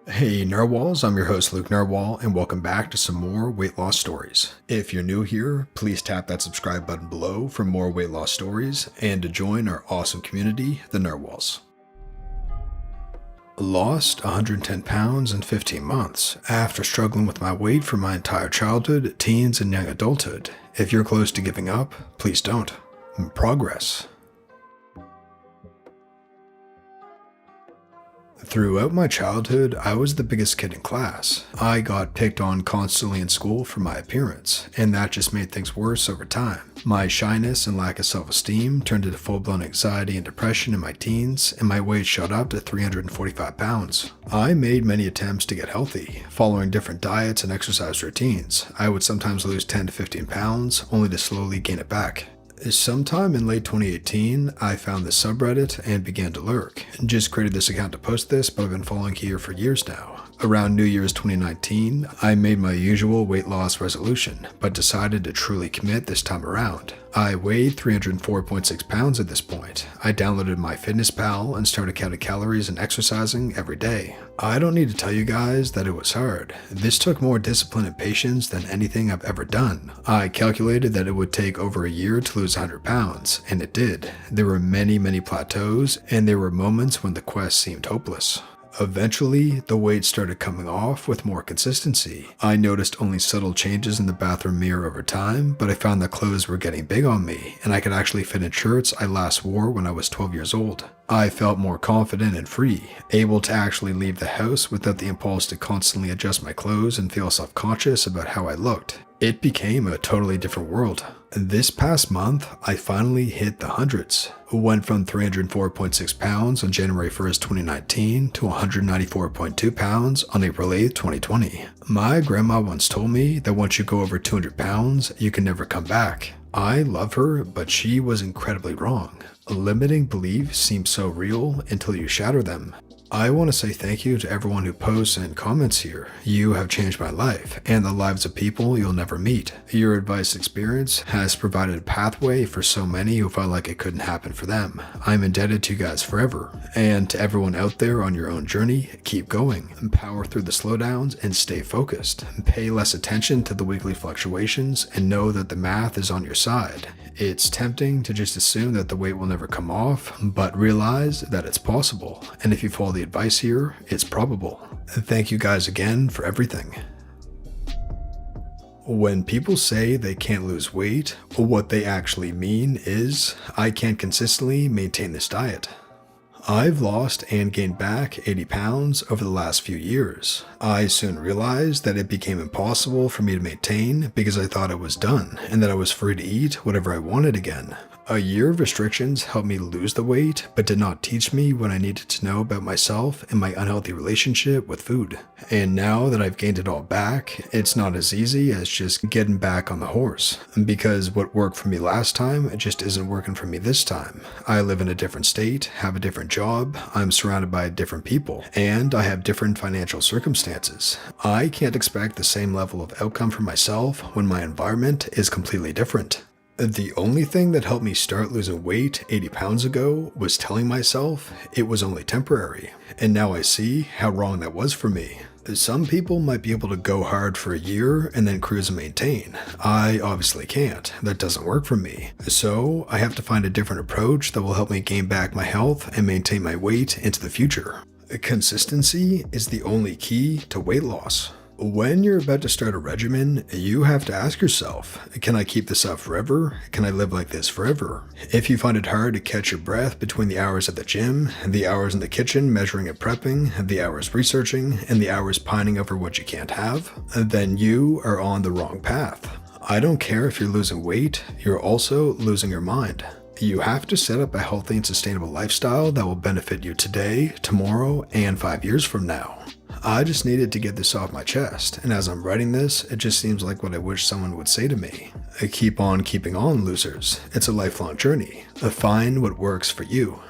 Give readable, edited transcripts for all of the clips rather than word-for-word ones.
Hey Narwhals, I'm your host Luke Narwhal, and welcome back to some more weight loss stories. If you're new here, please tap that subscribe button below for more weight loss stories and to join our awesome community, the Narwhals. Lost 110 pounds in 15 months after struggling with my weight for my entire childhood, teens, and young adulthood. If you're close to giving up, please don't. Progress. Throughout my childhood, I was the biggest kid in class. I got picked on constantly in school for my appearance, and that just made things worse over time. My shyness and lack of self-esteem turned into full-blown anxiety and depression in my teens, and my weight shot up to 345 pounds. I made many attempts to get healthy, following different diets and exercise routines. I would sometimes lose 10 to 15 pounds, only to slowly gain it back. Sometime in late 2018, I found this subreddit and began to lurk. Just created this account to post this, but I've been following here for years now. Around New Year's 2019, I made my usual weight loss resolution, but decided to truly commit this time around. I weighed 304.6 pounds at this point. I downloaded MyFitnessPal and started counting calories and exercising every day. I don't need to tell you guys that it was hard. This took more discipline and patience than anything I've ever done. I calculated that it would take over a year to lose 100 pounds, and it did. There were many plateaus, and there were moments when the quest seemed hopeless. Eventually, the weight started coming off with more consistency. I noticed only subtle changes in the bathroom mirror over time, but I found that clothes were getting big on me, and I could actually fit in shirts I last wore when I was 12 years old. I felt more confident and free, able to actually leave the house without the impulse to constantly adjust my clothes and feel self-conscious about how I looked. It became a totally different world. This past month, I finally hit the hundreds. Went from 304.6 pounds on January 1st, 2019 to 194.2 pounds on April 8th, 2020. My grandma once told me that once you go over 200 pounds, you can never come back. I love her, but she was incredibly wrong. Limiting beliefs seem so real until you shatter them. I want to say thank you to everyone who posts and comments here. You have changed my life and the lives of people you'll never meet. Your advice and experience has provided a pathway for so many who felt like it couldn't happen for them. I'm indebted to you guys forever. And to everyone out there on your own journey, keep going. Power through the slowdowns and stay focused. Pay less attention to the weekly fluctuations and know that the math is on your side. It's tempting to just assume that the weight will never come off, but realize that it's possible. And if you follow the advice here, it's probable. Thank you guys again for everything. When people say they can't lose weight, what they actually mean is, I can't consistently maintain this diet. I've lost and gained back 80 pounds over the last few years. I soon realized that it became impossible for me to maintain because I thought it was done and that I was free to eat whatever I wanted again. A year of restrictions helped me lose the weight, but did not teach me what I needed to know about myself and my unhealthy relationship with food. And now that I've gained it all back, it's not as easy as just getting back on the horse. Because what worked for me last time, it just isn't working for me this time. I live in a different state, have a different job, I'm surrounded by different people, and I have different financial circumstances. I can't expect the same level of outcome for myself when my environment is completely different. The only thing that helped me start losing weight 80 pounds ago was telling myself it was only temporary, and now I see how wrong that was for me. Some people might be able to go hard for a year and then cruise and maintain. I obviously can't. That doesn't work for me. So I have to find a different approach that will help me gain back my health and maintain my weight into the future. Consistency is the only key to weight loss. When you're about to start a regimen, you have to ask yourself, can I keep this up forever? Can I live like this forever? If you find it hard to catch your breath between the hours at the gym, the hours in the kitchen measuring and prepping, the hours researching, and the hours pining over what you can't have, then you are on the wrong path. I don't care if you're losing weight, you're also losing your mind. You have to set up a healthy and sustainable lifestyle that will benefit you today, tomorrow, and 5 years from now. I just needed to get this off my chest, and as I'm writing this, it just seems like what I wish someone would say to me. Keep on keeping on, losers. It's a lifelong journey. Find what works for you.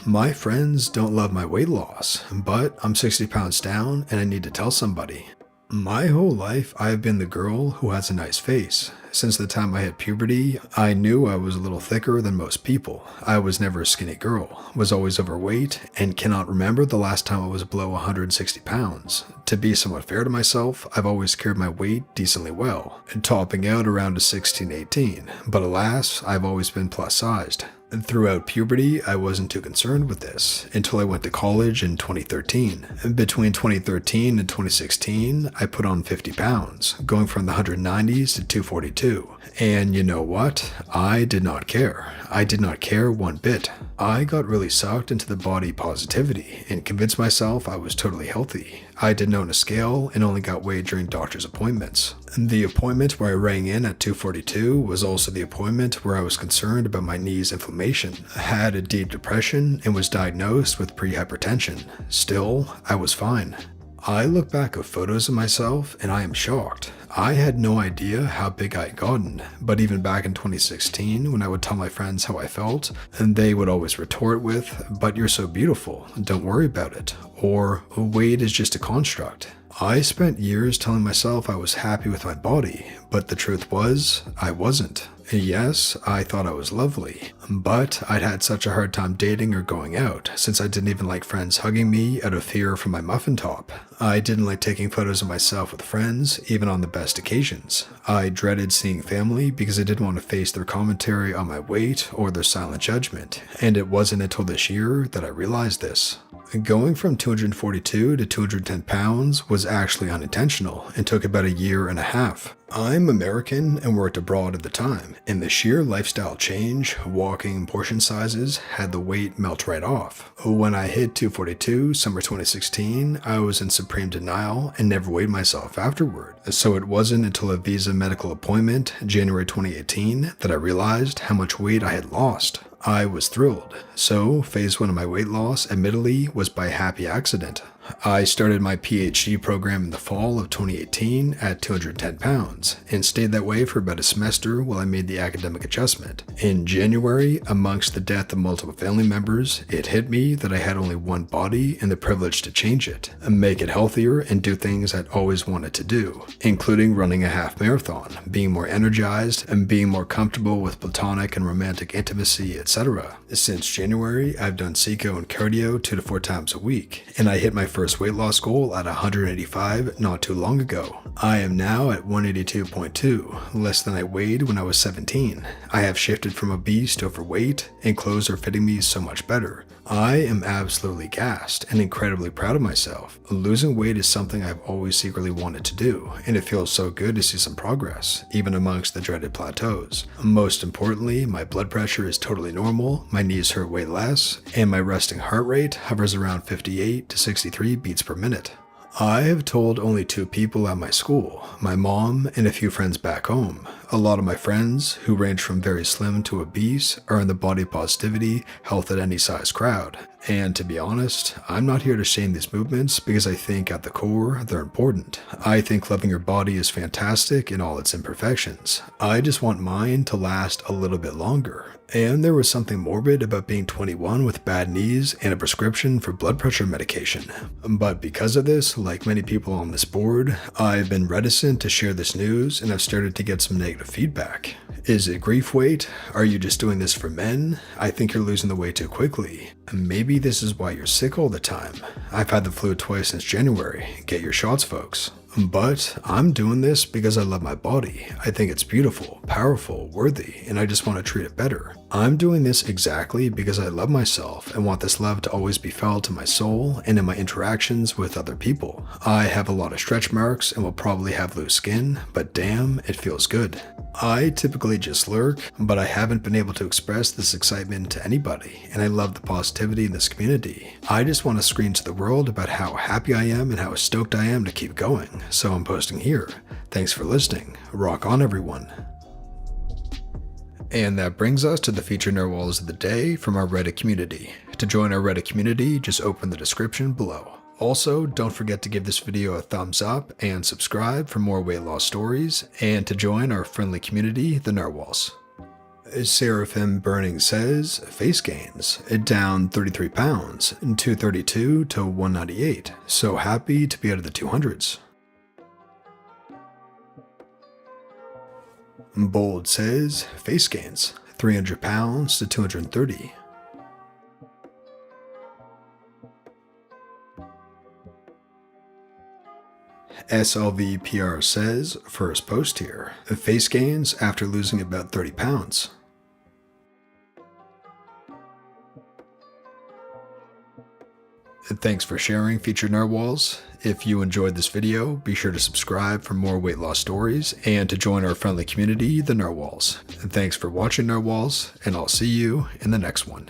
My friends don't love my weight loss, but I'm 60 pounds down and I need to tell somebody. My whole life, I've been the girl who has a nice face. Since the time I hit puberty, I knew I was a little thicker than most people. I was never a skinny girl, was always overweight, and cannot remember the last time I was below 160 pounds. To be somewhat fair to myself, I've always carried my weight decently well, topping out around a 16-18, but alas, I've always been plus sized. Throughout puberty, I wasn't too concerned with this until I went to college in 2013. Between 2013 and 2016, I put on 50 pounds, going from the 190s to 242. And you know what? I did not care. I did not care one bit. I got really sucked into the body positivity and convinced myself I was totally healthy. I didn't own a scale and only got weighed during doctor's appointments. The appointment where I rang in at 242 was also the appointment where I was concerned about my knee's inflammation, had a deep depression, and was diagnosed with pre-hypertension. Still, I was fine. I look back at photos of myself and I am shocked. I had no idea how big I had gotten, but even back in 2016, when I would tell my friends how I felt, and they would always retort with, "But you're so beautiful, don't worry about it," or "Weight is just a construct." I spent years telling myself I was happy with my body, but the truth was, I wasn't. Yes, I thought I was lovely, but I'd had such a hard time dating or going out, since I didn't even like friends hugging me out of fear for my muffin top. I didn't like taking photos of myself with friends, even on the best occasions. I dreaded seeing family because I didn't want to face their commentary on my weight or their silent judgment, and it wasn't until this year that I realized this. Going from 242 to 210 pounds was actually unintentional and took about a year and a half. I'm American and worked abroad at the time, and the sheer lifestyle change, walking, portion sizes, had the weight melt right off. When I hit 242 summer 2016, I was in supreme denial and never weighed myself afterward. So it wasn't until a visa medical appointment, January 2018, that I realized how much weight I had lost. I was thrilled. So, phase 1 of my weight loss, admittedly, was by happy accident. I started my PhD program in the fall of 2018 at 210 pounds and stayed that way for about a semester while I made the academic adjustment. In January, amongst the death of multiple family members, it hit me that I had only one body and the privilege to change it, make it healthier, and do things I'd always wanted to do, including running a half marathon, being more energized, and being more comfortable with platonic and romantic intimacy, etc. Since January, I've done Seco and cardio 2 to 4 times a week, and I hit my first weight loss goal at 185 not too long ago. I am now at 182.2, less than I weighed when I was 17. I have shifted from obese to overweight, and clothes are fitting me so much better. I am absolutely gassed and incredibly proud of myself. Losing weight is something I've always secretly wanted to do, and it feels so good to see some progress, even amongst the dreaded plateaus. Most importantly, my blood pressure is totally normal, my knees hurt way less, and my resting heart rate hovers around 58 to 63 beats per minute. I have told only 2 people at my school, my mom and a few friends back home. A lot of my friends, who range from very slim to obese, are in the body positivity, health at any size crowd. And to be honest, I'm not here to shame these movements because I think at the core, they're important. I think loving your body is fantastic in all its imperfections. I just want mine to last a little bit longer. And there was something morbid about being 21 with bad knees and a prescription for blood pressure medication. But because of this, like many people on this board, I've been reticent to share this news and I've started to get some negative feedback. Is it grief weight? Are you just doing this for men? I think you're losing the weight too quickly. Maybe this is why you're sick all the time. I've had the flu twice since January. Get your shots, folks. But I'm doing this because I love my body. I think it's beautiful, powerful, worthy, and I just want to treat it better. I'm doing this exactly because I love myself and want this love to always be felt in my soul and in my interactions with other people. I have a lot of stretch marks and will probably have loose skin, but damn, it feels good. I typically just lurk, but I haven't been able to express this excitement to anybody, and I love the positivity in this community. I just want to scream to the world about how happy I am and how stoked I am to keep going, so I'm posting here. Thanks for listening. Rock on, everyone. And that brings us to the featured narwhals of the day from our Reddit community. To join our Reddit community, just open the description below. Also, don't forget to give this video a thumbs up and subscribe for more weight loss stories, and to join our friendly community, the Narwhals. Seraphim Burning says, face gains, down 33 pounds, 232 to 198. So happy to be out of the 200s. Bold says face gains 300 pounds to 230. SLVPR says first post here, face gains after losing about 30 pounds. Thanks for sharing, Featured Narwhals. If you enjoyed this video, be sure to subscribe for more weight loss stories and to join our friendly community, the Narwhals. Thanks for watching, Narwhals, and I'll see you in the next one.